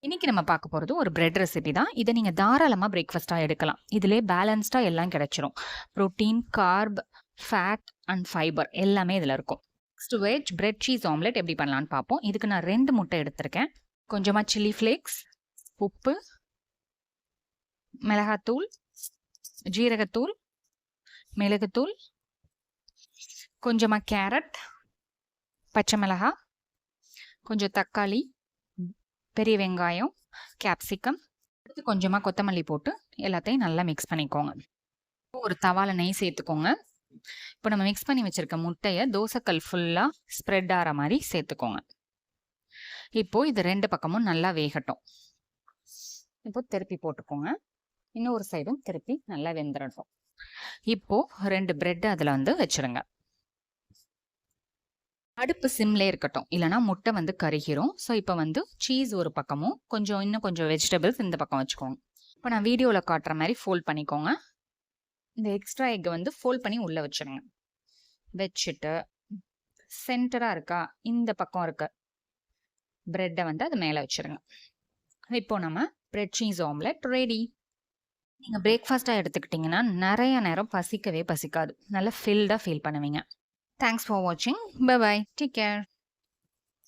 இன்னைக்கு நம்ம பார்க்க போகிறது ஒரு பிரெட் ரெசிபி தான். இதை நீங்கள் தாராளமாக பிரேக்ஃபாஸ்ட்டாக எடுக்கலாம். இதிலே பேலன்ஸ்டாக எல்லாம் கிடைச்சிரும். Protein, carb, fat and fibre எல்லாமே இதில் இருக்கும். Next veg bread cheese omelette எப்படி பண்ணலான்னு பார்ப்போம். இதுக்கு நான் 2 முட்டை எடுத்திருக்கேன். கொஞ்சமாக சில்லி ஃப்ளேக்ஸ், உப்பு, மிளகாத்தூள், ஜீரகத்தூள், மிளகுத்தூள், கொஞ்சமாக கேரட், பச்சை மிளகாய், கொஞ்சம் தக்காளி, பெரிய வெங்காயம், கேப்சிகம், அடுத்து கொஞ்சமாக கொத்தமல்லி போட்டு எல்லாத்தையும் நல்லா மிக்ஸ் பண்ணிக்கோங்க. ஒரு தவால நெய் சேர்த்துக்கோங்க. இப்போ நம்ம மிக்ஸ் பண்ணி வச்சிருக்க முட்டையை தோசைக்கல் ஃபுல்லாக ஸ்ப்ரெட் ஆகிற மாதிரி சேர்த்துக்கோங்க. இப்போ இது 2 பக்கமும் நல்லா வேகட்டும். இப்போ திருப்பி போட்டுக்கோங்க. இன்னொரு சைடும் திருப்பி நல்லா வெந்துடட்டும். இப்போ 2 பிரெட் அதில் வச்சிருங்க. அடுப்பு சிம்லே இருக்கட்டும், இல்லைனா முட்டை கருகிரும். ஸோ இப்போ சீஸ் ஒரு பக்கமும் இன்னும் கொஞ்சம் வெஜிடபிள்ஸ் இந்த பக்கம் வச்சுக்கோங்க. இப்போ நான் வீடியோவில் காட்டுற மாதிரி ஃபோல்ட் பண்ணிக்கோங்க. இந்த எக்ஸ்ட்ரா எக்கை ஃபோல்ட் பண்ணி உள்ளே வச்சுருங்க. வச்சுட்டு சென்டராக இருக்கா இந்த பக்கம் இருக்க பிரெட்டை அது மேலே வச்சுருங்க. இப்போ நம்ம பிரெட் சீஸ் ஆம்லெட் ரெடி. நீங்கள் பிரேக்ஃபாஸ்ட்டாக எடுத்துக்கிட்டிங்கன்னா நிறைய நேரம் பசிக்கவே பசிக்காது. நல்லா ஃபில்டாக ஃபீல் பண்ணுவீங்க. Thanks for watching. Bye bye. Take care.